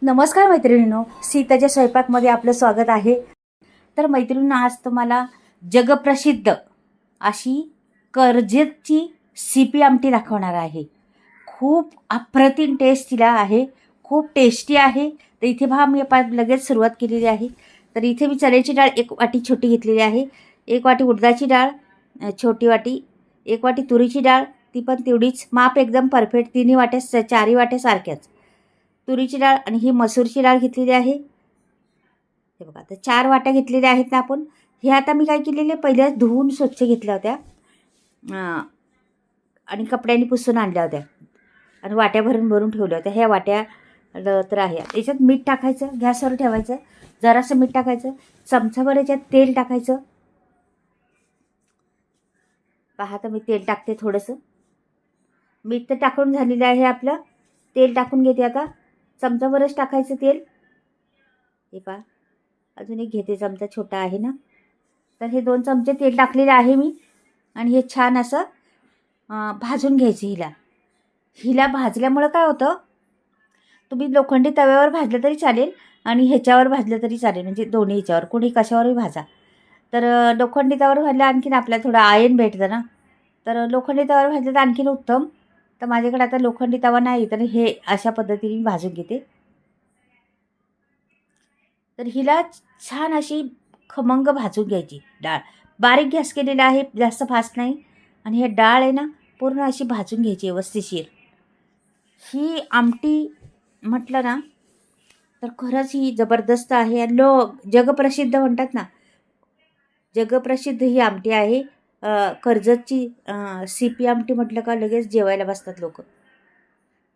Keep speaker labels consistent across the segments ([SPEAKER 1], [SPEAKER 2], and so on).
[SPEAKER 1] नमस्कार मैत्रिणींनो, सीताच्या स्वयंपाकमध्ये आपलं स्वागत आहे. तर मैत्रिणींनो, आज तुम्हाला जगप्रसिद्ध अशी कर्जतची सीपी आमटी दाखवणार आहे. खूप अप्रतिम टेस्ट तिला आहे, खूप टेस्टी आहे. तर इथे पहा, मी लगेच सुरुवात केलेली आहे. तर इथे मी चण्याची डाळ 1 वाटी छोटी घेतलेली आहे, 1 वाटी उडदाची डाळ छोटी वाटी, 1 वाटी तुरीची डाळ ती पण तेवढीच, माप एकदम परफेक्ट. 3 वाट्या 4 वाट्या सारख्याच तुरीची डाळ. आणि ही मसूरची डाळ घेतलेली आहे. हे बघा, तर 4 वाट्या घेतलेल्या आहेत ना आपण. हे आता मी काय केलेले, पहिल्या धुवून स्वच्छ घेतल्या होत्या आणि कपड्यांनी पुसून आणल्या होत्या आणि वाट्या भरून भरून ठेवल्या होत्या. ह्या वाट्या तर आहे. याच्यात मीठ टाकायचं, गॅसवर ठेवायचं, जरासं मीठ टाकायचं, चमचाभर याच्यात तेल टाकायचं. पहा, तर मी तेल टाकते थोडंसं. मीठ तर टाकून झालेलं आहे आपलं. तेल टाकून घेते आता. चमचाभरच टाकायचं तेल. हे पहा, अजून एक घेते चमचा, छोटा आहे ना. तर हे 2 चमचे तेल टाकलेले आहे मी. आणि हे छान असं भाजून घ्यायचं. हिला भाजल्यामुळं काय होतं, तुम्ही लोखंडी तव्यावर भाजलं तरी चालेल आणि ह्याच्यावर भाजलं तरी चालेल, म्हणजे दोन्ही ह्याच्यावर, कोणी कशावरही भाजा. तर लोखंडी तव्यावर भाजलं आणखीन आपल्याला थोडं आयन भेटतं ना. तर लोखंडी तव्यावर भाजलं तर आणखीन उत्तम. तर माझ्याकडे आता लोखंडी तवा नाही, तर हे अशा पद्धतीने मी भाजून घेते. तर हिला छान अशी खमंग भाजून घ्यायची डाळ. बारीक गॅस केलेला आहे, जास्त फास्ट नाही. आणि हे डाळ आहे ना, पूर्ण अशी भाजून घ्यायची व्यवस्थितशीर. ही आमटी म्हटलं ना, तर खरंच ही जबरदस्त आहे. आणि जगप्रसिद्ध म्हणतात ना, जगप्रसिद्ध ही आमटी आहे. कर्जतची सीपी आमटी म्हटलं का लगेच जेवायला बसतात लोक.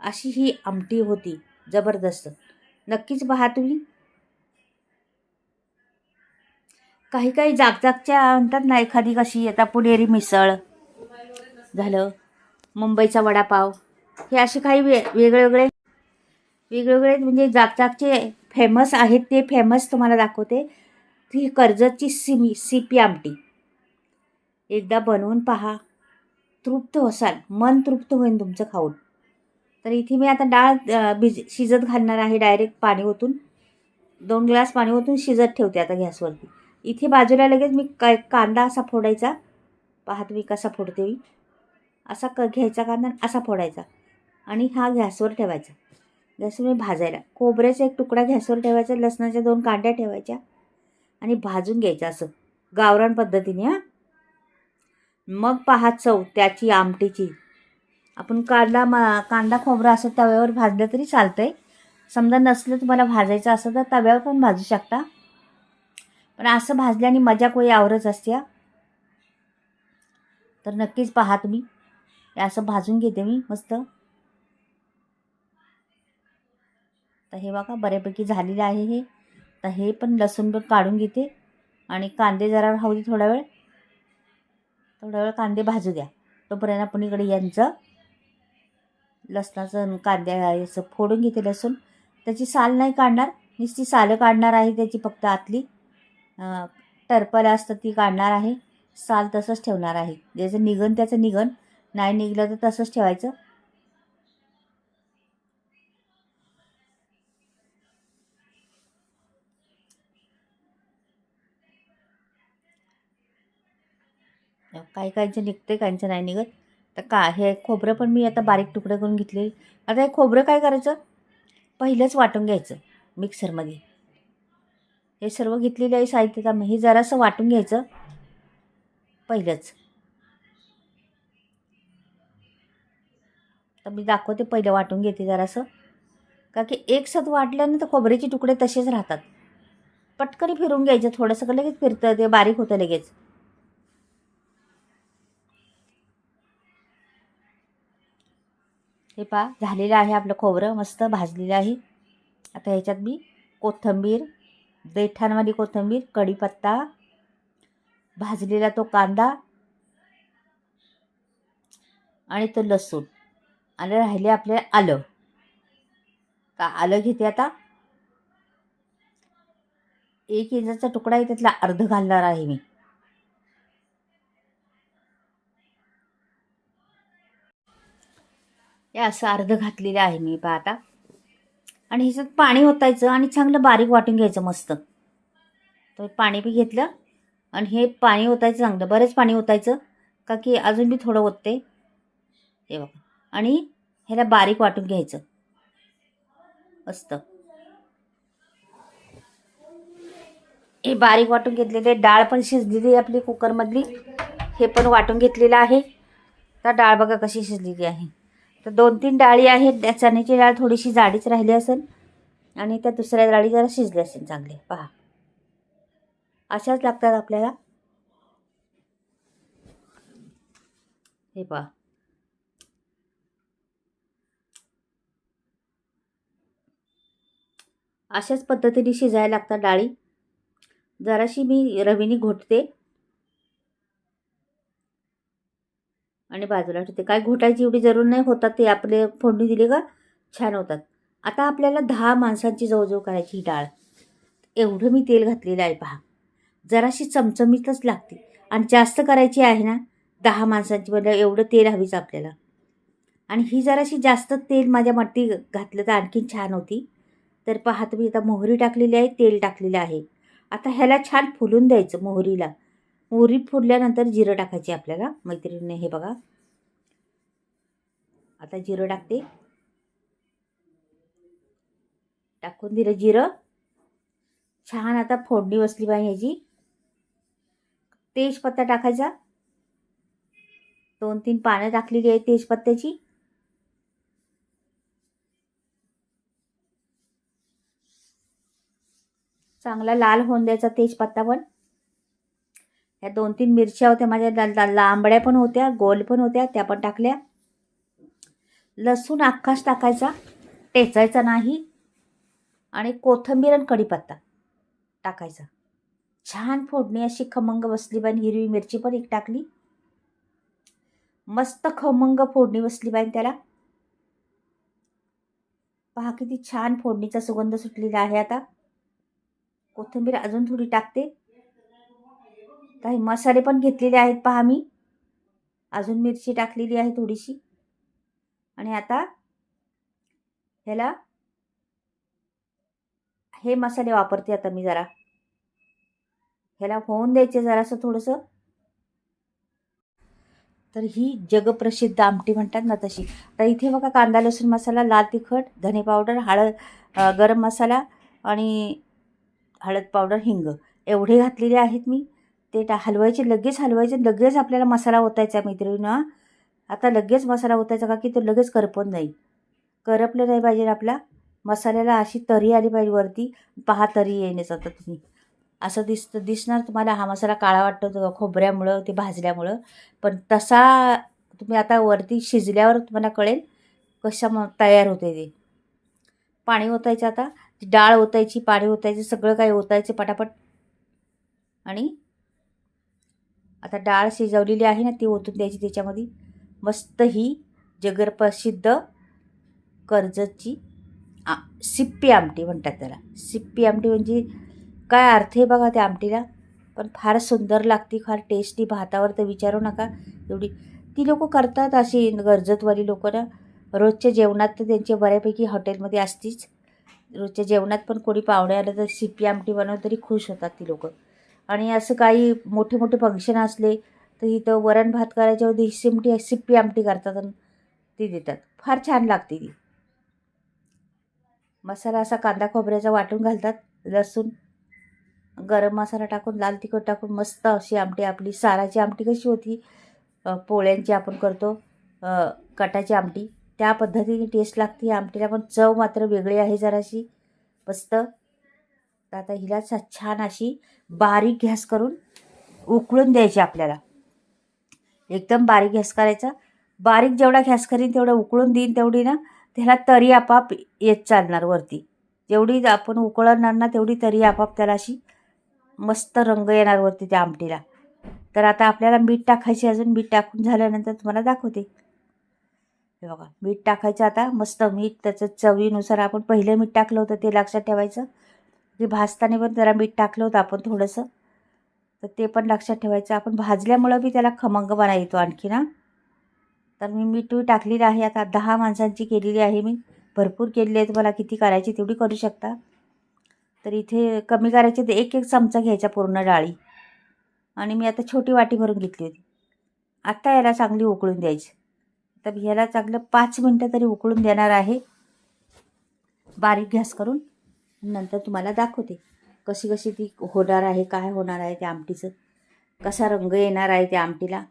[SPEAKER 1] अशी ही आमटी होती, जबरदस्त. नक्कीच पहा तुम्ही. काही काही जागच्या म्हणतात ना, एखादी कशी, आता पुणेरी मिसळ झालं, मुंबईचा वडापाव, हे असे काही वेगवेगळे म्हणजे जागचे फेमस आहेत. ते फेमस तुम्हाला दाखवते. ती कर्जतची सीपी आमटी एकदा बनवून पहा, तृप्त होसाल, मन तृप्त होईल तुमचं खाऊन. तर इथे मी आता डाळ शिजत घालणार आहे. डायरेक्ट पाणी ओतून 2 ग्लास पाणी ओतून शिजत ठेवते आता गॅसवरती. इथे बाजूला लगेच मी कांदा असा फोडायचा. पहा तुम्ही कसा फोडते मी. असा घ्यायचा कांदा, असा फोडायचा आणि हा गॅसवर ठेवायचा. गॅसवर भाजायला खोबऱ्याचा 1 तुकडा गॅसवर ठेवायचा, लसणाच्या 2 कांड्या ठेवायच्या आणि भाजून घ्यायचं असं गावरान पद्धतीने. मग पहा चव त्याची आमटीची. आपण कांदा खोबरा असं तव्यावर भाजलं तरी चालतंय. समजा नसलं तुम्हाला भाजायचं असं तर तव्यावर पण भाजू शकता, पण असं भाजल्याने मजा कोई आवरच असते. तर नक्कीच पहा तुम्ही. हे असं भाजून घेते मी मस्त. तर हे बघा, बऱ्यापैकी झालेलं आहे हे. तर हे पण लसूण पण काढून घेते आणि कांदे जरा राहू दे थोडा वेळ कांदे भाजू द्या. तोपर्यंत आपण इकडे यांचं लसणाचं कांद्या असं फोडून घेते. लसूण त्याची साल नाही काढणार, नुसती सालं काढणार आहे त्याची, फक्त आतली टरपल असतं ती काढणार आहे. साल तसंच ठेवणार आहे. ज्याचं निघन त्याचं निघन, नाही निघलं तर तसंच ठेवायचं. काही काहींचं निघते, काहींचं नाही निघत. तर हे खोबरं पण मी आता बारीक तुकडे करून घेतले. आता हे खोबरं काय करायचं, पहिलंच वाटून घ्यायचं मिक्सरमध्ये. हे सर्व घेतलेलं आहे साहित्य. का हे जरासं वाटून घ्यायचं पहिलंच. तर मी दाखवते, पहिलं वाटून घेते जरासं. का की एकसाथ वाटल्यानं तर खोबऱ्याचे तुकडे तसेच राहतात. पटकन फिरून घ्यायचं, थोडंसं लगेच फिरतं, ते बारीक होतं लगेच. हे पहा, झालेलं आहे आपलं खोबरं, मस्त भाजलेलं आहे. आता ह्याच्यात मी कोथिंबीर, देठांवाली कोथिंबीर, कढीपत्ता, भाजलेला तो कांदा आणि तो लसूण, आणि राहिले आपले आलं. आलं घेते आता. 1 इंचाचा तुकडा आहे, त्यातला अर्ध घालणार आहे मी. हे असं अर्ध घातलेलं आहे मी. पहा आता आणि ह्याच्यात पाणी ओतायचं आणि चांगलं बारीक वाटून घ्यायचं मस्त. तर पाणी बी घेतलं आणि हे पाणी ओतायचं चांगलं, बरेच पाणी ओतायचं का की अजून बी थोडं ओतते हे बघा. आणि ह्याला बारीक वाटून घ्यायचं मस्त. हे बारीक वाटून घेतलेले, डाळ पण शिजलेली आपली कुकरमधली, हे पण वाटून घेतलेलं आहे. तर डाळ बघा कशी शिजलेली आहे. तर 2-3 डाळी आहेत. त्या चण्याची डाळ थोडीशी जाडीच राहिली असेल आणि त्या दुसऱ्या डाळी जरा शिजल्या असेल चांगले. पहा अशाच लागतात आपल्याला. हे पहा अशाच पद्धतीने शिजायला लागतात डाळी. जराशी मी रवीने घोटते आणि बाजूला ठेवते. काय घोटायची एवढी जरूर नाही, होतात ते आपले फोडणी दिली का छान होतात. आता आपल्याला 10 माणसांची जवळजवळ करायची ही डाळ. एवढं मी तेल घातलेलं आहे पहा. जराशी चमचमीतच लागते आणि जास्त करायची आहे ना 10 माणसांची म्हणजे एवढं तेल हवीच आपल्याला. आणि ही जराशी जास्त तेल माझ्या मट्टी घातलं तर आणखीन छान होती. तर पहा तुम्ही आता मोहरी टाकलेली आहे, तेल टाकलेलं आहे. आता ह्याला छान फुलून द्यायचं मोहरीला. मोहरी फुलल्यानंतर जिरं टाकायची आपल्याला मैत्रिणीने. हे बघा आता जिरं टाकते. टाकून दिलं जिरं. छान आता फोडणी बसली पाहिजे ह्याची. तेजपत्ता टाकायचा. 2-3 पानं टाकलेली आहे तेजपत्त्याची. चांगला लाल होऊन द्यायचा तेजपत्ता पण. ह्या 2-3 मिरच्या होत्या माझ्या, लांबड्या पण होत्या, गोल पण होत्या, त्या पण टाकल्या. लसूण अख्खाच टाकायचा, टेचायचा नाही. आणि कोथिंबीर आणि कढीपत्ता टाकायचा. छान फोडणी अशी खमंग बसली पाहिजे. हिरवी मिरची पण एक टाकली. मस्त खमंग फोडणी बसली पाहिजे त्याला. पहा किती छान फोडणीचा सुगंध सुटलेला आहे. आता कोथिंबीर अजून थोडी टाकते. काही मसाले पण घेतलेले आहेत पहा मी. अजून मिरची टाकलेली आहे थोडीशी. आणि आता ह्याला हे मसाले वापरते आता मी जरा. ह्याला होऊन द्यायचे जरासं थोडंसं. तर ही जगप्रसिद्ध आमटी म्हणतात ना तशी. तर इथे बघा कांदा लसूण मसाला, लाल तिखट, धने पावडर, गरम मसाला आणि हळद पावडर, हिंग एवढे घातलेले आहेत मी. ते हलवायचे, लगेच हलवायचे, लगेच आपल्याला मसाला ओतायचा मैत्रिणींनो. आता लगेच मसाला ओतायचा का की तो लगेच करपत नाही. करपलं नाही पाहिजे आपला. मसाल्याला अशी तरी आली पाहिजे वरती. पहा तरी येण्याचं आता तुम्ही. असं दिसणार तुम्हाला हा मसाला काळा वाटतो खोबऱ्यामुळं, ते भाजल्यामुळं. पण तसा तुम्ही आता वरती शिजल्यावर तुम्हाला कळेल कशा तयार होते ते. पाणी ओतायचं आता. ती डाळ ओतायची, पाणी ओतायचं, सगळं काही ओतायचं पटापट. आणि आता डाळ शिजवलेली आहे ना ती ओतून द्यायची त्याच्यामध्ये. मस्त ही जगप्रसिद्ध कर्जतची सिप्पी आमटी म्हणतात त्याला. सिप्पी आमटी म्हणजे काय अर्थ आहे बघा त्या आमटीला. पण फार सुंदर लागते, फार टेस्टी. भातावर तर विचारू नका एवढी. ती लोक करतात अशी कर्जतवाली लोक ना. रोजच्या जेवणात तर त्यांचे बऱ्यापैकी हॉटेलमध्ये असतीच. रोजच्या जेवणात पण कोणी पाहुणे आलं तर सिप्पी आमटी बनवलं तरी खुश होतात ती लोक. आणि असं काही मोठे मोठे फंक्शन असले तर इथं वरण भात करायच्यावरती सिप्पी आमटी करतात आणि ती देतात. फार छान लागते ती. मसाला असा कांदा खोबऱ्याचा वाटून घालतात. लसूण, गरम मसाला टाकून, लाल तिखट टाकून मस्त अशी आमटी. आपली साराची आमटी कशी होती, पोळ्यांची आपण करतो कटाची आमटी, त्या पद्धतीने टेस्ट लागते. आमटीला पण चव मात्र वेगळी आहे जराशी मस्त. तर आता हिला छान अशी बारीक गॅस करून उकळून द्यायची आपल्याला. एकदम बारीक गॅस करायचा. बारीक जेवढा गॅस करीन तेवढं उकळून देईन तेवढी ना त्याला तरी आपाप येत चालणार वरती. जेवढी आपण उकळणार ना तेवढी तरी आपाप त्याला अशी मस्त रंग येणार वरती त्या आमटीला. तर आता आपल्याला मीठ टाकायचे. अजून मीठ टाकून झाल्यानंतर तुम्हाला दाखवते. हे बघा मीठ टाकायचं आता. मस्त मीठ त्याचं चवीनुसार. आपण पहिलं मीठ टाकलं होतं ते लक्षात ठेवायचं. की भाजताना पण जरा मीठ टाकलं होतं आपण थोडंसं, तर ते पण लक्षात ठेवायचं. आपण भाजल्यामुळं बी त्याला खमंगपणा येतो आणखी ना. तर मी मीठ टाकलेलं आहे. आता 10 माणसांची केलेली आहे मी. भरपूर केलेली आहे, तुम्हाला किती करायची तेवढी करू शकता. तर इथे कमी करायचे तर एक चमचा घ्यायचा पूर्ण डाळी. आणि मी आता छोटी वाटी भरून घेतली होती. आता याला चांगली उकळून द्यायची. तर ह्याला चांगलं 5 मिनटं तरी उकळून देणार आहे, बारीक गॅस करून. नंतर तुम्हाला दाखवते कशी कशी ती होणार आहे, काय होणार आहे त्या आमटीचं, कसा रंग येणार आहे त्या आमटीला,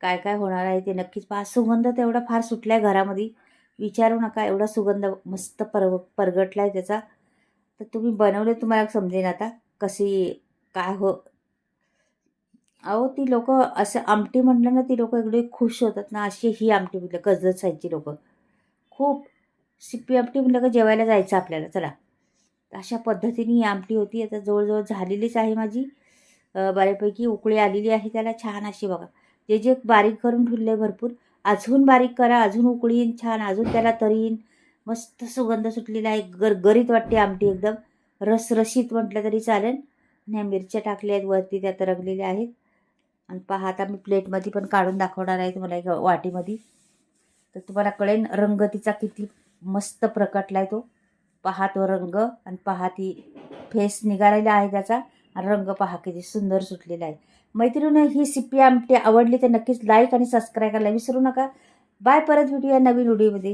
[SPEAKER 1] काय काय होणार आहे ते नक्कीच पहा. सुगंध तेवढा फार सुटला आहे घरामध्ये, विचारू नका, एवढा सुगंध मस्त परगटला आहे त्याचा. तर तुम्ही बनवले तुम्हाला समजेन आता कशी काय अहो ती लोक असं आमटी म्हटलं ना, ती लोक एवढे खुश होतात ना. अशी ही आमटी म्हटलं कर्जत साईडची लोक खूप, सिप्पी आमटी म्हटलं का जेवायला जायचं आपल्याला, चला. अशा पद्धतीने ही आमटी होती. आता जवळजवळ झालेलीच आहे माझी, बऱ्यापैकी उकळी आलेली आहे त्याला छान अशी बघा. जे जे बारीक करून ठेवले आहे भरपूर, अजून बारीक करा, अजून उकळी येईन छान, अजून त्याला तरी येईन. मस्त सुगंध सुटलेला आहे, गरगरीत वाटते आमटी एकदम, रसरशीत म्हटलं तरी चालेल. आणि ह्या मिरच्या टाकल्या आहेत वरती, त्या तरंगलेल्या आहेत. आणि पहा आता मी प्लेटमध्ये पण काढून दाखवणार आहे तुम्हाला, एक वाटीमध्ये. तर तुम्हाला कळेन रंग तिचा किती मस्त प्रकटला आहे तो. पहा तो रंग, आणि पहा ती फेस निघालेला आहे त्याचा, आणि रंग पहा किती सुंदर सुटलेला आहे. मैत्रिणी, ही सिप्पी आमटी आवडली तर नक्कीच लाईक आणि सबस्क्राईब करायला विसरू नका. बाय, परत भेटूया नवीन व्हिडिओमध्ये.